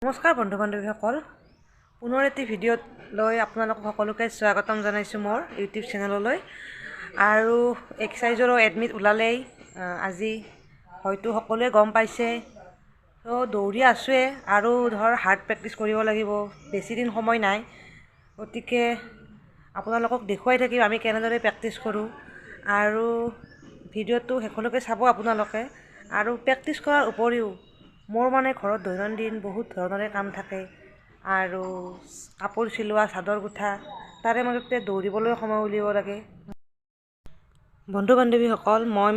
নমস্কাৰ বন্ধু বান্ধৱীসকল, পুনৰ এটি ভিডিঅ'ত লৈ আপোনালোকক সকলোকে স্বাগতম জনাইছোঁ মোৰ ইউটিউব চেনেললৈ। আৰু এক্সাৰচাইজৰো এডমিট ওলালেই আজি হয়তো সকলোৱে গম পাইছে। তো দৌৰি আছোঁৱে আৰু হাৰ্ড প্ৰেক্টিছ কৰিব লাগিব, বেছি দিন সময় নাই। গতিকে আপোনালোকক দেখুৱাই থাকিম আমি কেনেদৰে প্ৰেক্টিছ কৰোঁ। আৰু ভিডিঅ'টো শেষলৈকে চাব আপোনালোকে। আৰু প্ৰেক্টিছ কৰাৰ উপৰিও মোৰ ঘৰত দৈনন্দিন বহুত ধৰণৰে কাম থাকে, আৰু কাপোৰ চিলোৱা, চাদৰ গুঠা, তাৰে মাজতে দৌৰিবলৈ সময় উলিয়াব লাগে। বন্ধু বান্ধৱীসকল, মই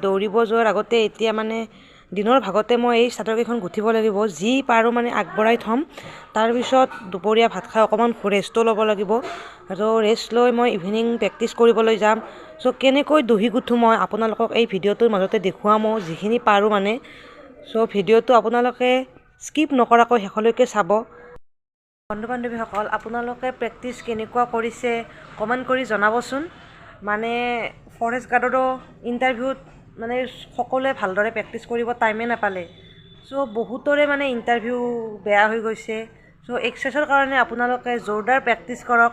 দৌৰিব যোৱাৰ আগতে এতিয়া দিনৰ ভাগতে মই এই চাদৰকেইখন গুঠিব লাগিব। যি পাৰোঁ আগবঢ়াই থ'ম। তাৰপিছত দুপৰীয়া ভাত খাই অকণমান ৰেষ্টো ল'ব লাগিব। আৰু ৰেষ্ট লৈ মই ইভিনিং প্ৰেক্টিছ কৰিবলৈ যাম। চ' কেনেকৈ দহি গুঠোঁ মই আপোনালোকক এই ভিডিঅ'টোৰ মাজতে দেখুৱাম, যিখিনি পাৰোঁ চ' ভিডিঅ'টো আপোনালোকে স্কিপ নকৰাকৈ শেষলৈকে চাব। বন্ধু বান্ধৱীসকল, আপোনালোকে প্ৰেক্টিছ কেনেকুৱা কৰিছে কমেণ্ট কৰি জনাবচোন। ফৰেষ্ট গাৰ্ডৰো ইণ্টাৰভিউত সকলোৱে ভালদৰে প্ৰেক্টিছ কৰিব টাইমে নাপালে। চ' বহুতৰে ইণ্টাৰভিউ বেয়া হৈ গৈছে। চ' এক্সাৰচাইজৰ কাৰণে আপোনালোকে জোৰদাৰ প্ৰেক্টিছ কৰক।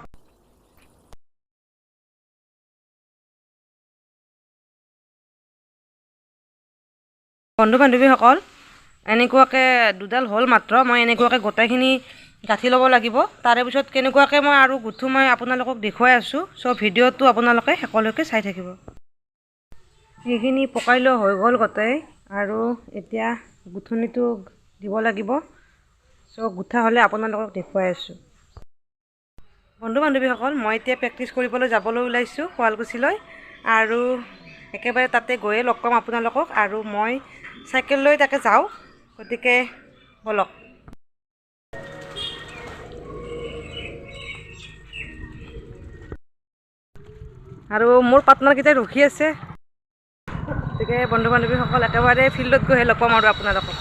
বন্ধু বান্ধৱীসকল, এনেকুৱাকৈ দুডাল হ'ল মাত্ৰ। মই এনেকুৱাকৈ গোটেইখিনি গাঁঠি ল'ব লাগিব। তাৰে পিছত কেনেকুৱাকৈ মই আৰু গুঠোঁ মই আপোনালোকক দেখুৱাই আছোঁ। চ' ভিডিঅ'টো আপোনালোকে শেষলৈকে চাই থাকিব। সেইখিনি পকাই লোৱা হৈ গ'ল গোটেই, আৰু এতিয়া গুঠনিটো দিব লাগিব। চ' গুঠা হ'লে আপোনালোকক দেখুৱাই আছোঁ। বন্ধু বান্ধৱীসকল, মই এতিয়া প্ৰেক্টিছ কৰিবলৈ যাবলৈ ওলাইছোঁ শুৱালকুছিলৈ। আৰু একেবাৰে তাতে গৈয়ে লগ পাম আপোনালোকক। আৰু মই চাইকেল লৈ তাকে যাওঁ, গতিকে ব'লক। আৰু মোৰ পাৰ্টনাৰকেইটাই ৰখি আছে। গতিকে বন্ধু বান্ধৱীসকল, একেবাৰে ফিল্ডত গৈহে লগ পাম আৰু আপোনালোকক।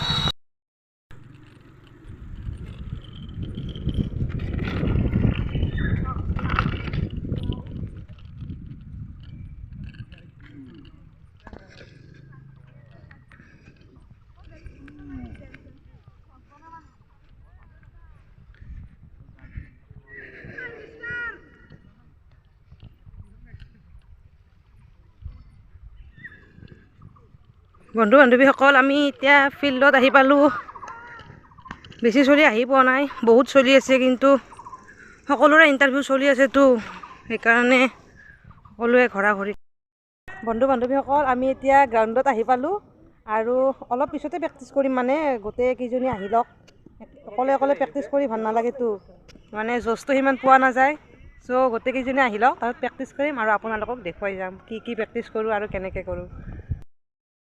বন্ধু বান্ধৱীসকল, আমি এতিয়া ফিল্ডত আহি পালোঁ। বেছি চলি আহি পোৱা নাই, বহুত চলি আছে, কিন্তু সকলোৰে ইণ্টাৰভিউ চলি আছেতো, সেইকাৰণে সকলোৱে ঘৰা ঘৰি। বন্ধু বান্ধৱীসকল, আমি এতিয়া গ্ৰাউণ্ডত আহি পালোঁ। আৰু অলপ পিছতে প্ৰেক্টিছ কৰিম। গোটেইকেইজনী আহি লওক। অকলে অকলে প্ৰেক্টিছ কৰি ভাল নালাগেতো, জ'চটো সিমান পোৱা নাযায়। চ' গোটেইকেইজনী আহি লওক, তাৰপিছত প্ৰেক্টিছ কৰিম আৰু আপোনালোকক দেখুৱাই যাম কি প্ৰেক্টিছ কৰোঁ আৰু কেনেকৈ কৰোঁ।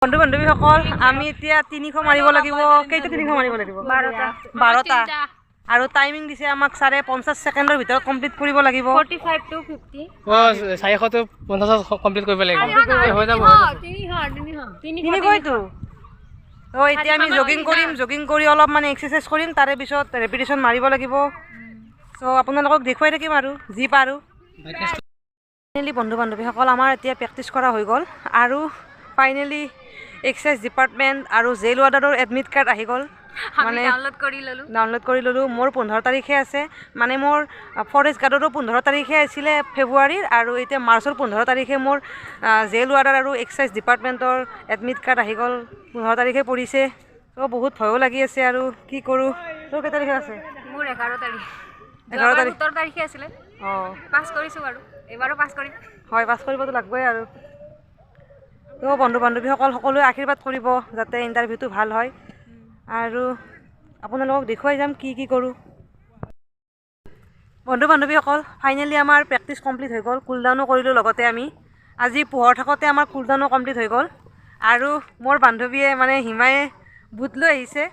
বন্ধু বান্ধৱীসকল, আমি এতিয়া 300 মাৰিব লাগিব। কেইটা 300 মাৰিব লাগিব? 12টা। আৰু টাইমিং দিছে আমাক ছাৰে 50 ছেকেণ্ডৰ ভিতৰত কমপ্লিট কৰিব লাগিব। 45 to 50 400 to 50 কমপ্লিট কৰিব লাগিব। হৈ যাব। 300টো। তো এতিয়া আমি জগিং কৰিম। জগিং কৰি অলপ এক্সাৰচাইজ কৰিম। তাৰে পিছত ৰেপিটেশ্যন মাৰিব লাগিব। চ' আপোনালোকক দেখুৱাই থাকিম আৰু যি পাৰোঁ। ফাইনেলি বন্ধু বান্ধৱীসকল, আমাৰ এতিয়া প্ৰেক্টিছ কৰা হৈ গ'ল। আৰু ফাইনেলি এক্সাইজ ডিপাৰ্টমেণ্ট আৰু জেইল ৱাৰ্ডাৰৰ এডমিট কাৰ্ড আহি গ'ল। ডাউনলোড কৰি ল'লোঁ। মোৰ 15 তাৰিখে আছে। মোৰ ফৰেষ্ট গাৰ্ডৰো 15 তাৰিখে আছিলে ফেব্ৰুৱাৰীৰ, আৰু এতিয়া মাৰ্চৰ 15 তাৰিখে মোৰ জেইল ৱাৰ্ডাৰ আৰু এক্সাইজ ডিপাৰ্টমেণ্টৰ এডমিট কাৰ্ড আহি গ'ল। 15 তাৰিখে পৰিছে। ত' বহুত ভয়ো লাগি আছে আৰু কি কৰোঁ। তোৰ কেই তাৰিখে আছে? মোৰ 11 তাৰিখ। 11 তাৰিখ। 17 তাৰিখে আছিলে। পাছ কৰিছোঁ বাৰু, এবাৰো পাছ কৰিম। হয়, পাছ কৰিবতো লাগবই আৰু। তো বন্ধু বান্ধৱীসকল, সকলোৱে আশীৰ্বাদ কৰিব যাতে ইণ্টাৰভিউটো ভাল হয়। আৰু আপোনালোকক দেখুৱাই যাম কি কৰোঁ। বন্ধু বান্ধৱীসকল, ফাইনেলি আমাৰ প্ৰেক্টিছ কমপ্লিট হৈ গ'ল। কুলডাউনো কৰিলোঁ লগতে আমি। আজি পোহৰ থাকোঁতে আমাৰ কুলডাউনো কমপ্লিট হৈ গ'ল। আৰু মোৰ বান্ধৱীয়ে হিমায়ে বুট লৈ আহিছে।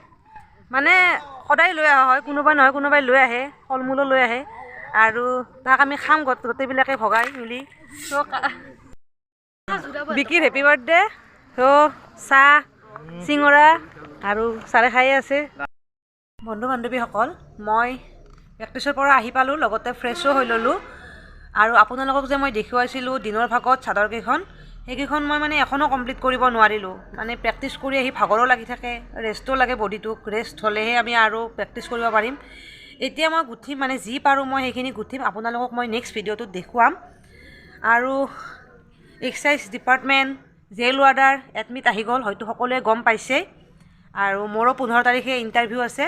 সদায় লৈ অহা হয়, কোনোবাই নহয় কোনোবাই লৈ আহে, ফল মূলো লৈ আহে। আৰু তাক আমি খাম গোটেইবিলাকে ভগাই মিলি। বিকিৰ হেপী বাৰ্থডে। চ' চাহ, চিঙৰা আৰু চাৰে খায়ে আছে। বন্ধু বান্ধৱীসকল, মই প্ৰেক্টিছৰ পৰা আহি পালোঁ, লগতে ফ্ৰেছো হৈ ল'লোঁ। আৰু আপোনালোকক যে মই দেখুৱাইছিলোঁ দিনৰ ভাগত চাদৰকেইখন, সেইকেইখন মই মানে এখনো কমপ্লিট কৰিব নোৱাৰিলোঁ মানে প্ৰেক্টিছ কৰি আহি ভাগৰো লাগি থাকে ৰেষ্টো লাগে বডিটোক ৰেষ্ট হ'লেহে আমি আৰু প্ৰেক্টিছ কৰিব পাৰিম এতিয়া মই গুঠিম মানে যি পাৰোঁ মই সেইখিনি গুঠিম আপোনালোকক মই নেক্সট ভিডিঅ'টোত দেখুৱাম আৰু exercise department jail warder admit আহি গ'ল হয়তো সকলোৱে গম পাইছেই আৰু মোৰো 15 তাৰিখে ইণ্টাৰভিউ আছে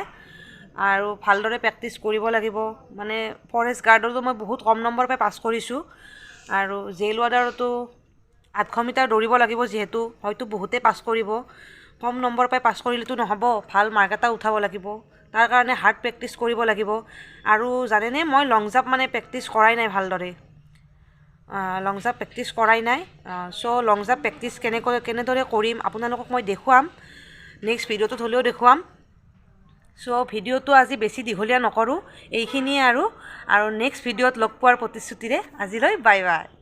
আৰু ভালদৰে প্ৰেক্টিছ কৰিব লাগিব মানে ফৰেষ্ট গাৰ্ডতো মই বহুত কম নম্বৰ পাই পাছ কৰিছোঁ আৰু জেল ৱাৰ্ডাৰতো 800 মিটাৰ দৌৰিব লাগিব যিহেতু হয়তো বহুতে পাছ কৰিব কম নম্বৰ পাই পাছ কৰিলেতো নহ'ব ভাল মাৰ্ক এটা উঠাব লাগিব তাৰ কাৰণে হাৰ্ড প্ৰেক্টিছ কৰিব লাগিব আৰু জানেনে মই লং জাম্প মানে প্ৰেক্টিছ কৰাই নাই ভালদৰে লং জাম্প প্ৰেক্টিছ কৰাই নাই চ' লং জাম্প প্ৰেক্টিছ কেনেদৰে কৰিম আপোনালোকক মই দেখুৱাম নেক্সট ভিডিঅ'টোত হ'লেও দেখুৱাম চ' ভিডিঅ'টো আজি বেছি দীঘলীয়া নকৰোঁ এইখিনিয়ে আৰু নেক্সট ভিডিঅ'ত লগ পোৱাৰ প্ৰতিশ্ৰুতিৰে আজিলৈ বাই বাই